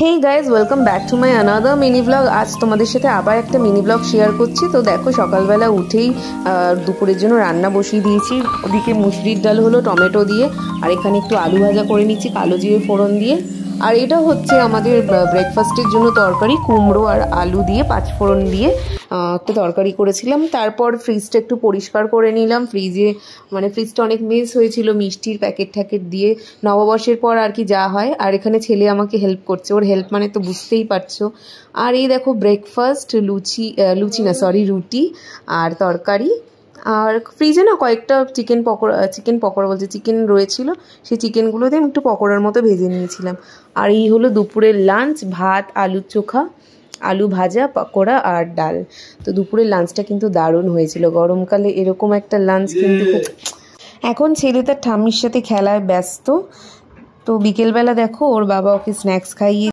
Hey guys, welcome back to my another mini blog. আজ তোমাদের সাথে আবার একটা মিনি ব্লগ শেয়ার করছি। তো দেখো, সকালবেলা উঠেই দুপুরের জন্য রান্না বসিয়ে দিয়েছি। ওদিকে মুসুরির ডাল হলো টমেটো দিয়ে, আর এখানে একটু আলু ভাজা করে নিচ্ছি কালো জিরে ফোড়ন দিয়ে। আর এটা হচ্ছে আমাদের ব্রেকফাস্টের জন্য তরকারি, কুমড়ো আর আলু দিয়ে পাঁচফোড়ন দিয়ে একটা তরকারি করেছিলাম। তারপর ফ্রিজটা একটু পরিষ্কার করে নিলাম। ফ্রিজটা অনেক মেস হয়েছিল মিষ্টির প্যাকেট ট্যাকেট দিয়ে, নববর্ষের পর আর কি যা হয়। আর এখানে ছেলে আমাকে হেল্প করছে, ওর হেল্প মানে তো বুঝতেই পারছো। আর এই দেখো ব্রেকফাস্ট, রুটি আর তরকারি। আর ফ্রিজে না কয়েকটা চিকেন রয়েছিল, সেই চিকেনগুলোতে আমি একটু পকোড়ার মতো ভেজে নিয়েছিলাম। আর এই হলো দুপুরের লাঞ্চ, ভাত, আলু চোখা, আলু ভাজা, পকোড়া আর ডাল। তো দুপুরের লাঞ্চটা কিন্তু দারুণ হয়েছিল। গরমকালে এরকম একটা লাঞ্চ কিন্তু এখন ছেলে তার ঠাম্মির সাথে খেলায় ব্যস্ত। তো বিকেলবেলা দেখো ওর বাবা ওকে স্ন্যাক্স খাইয়ে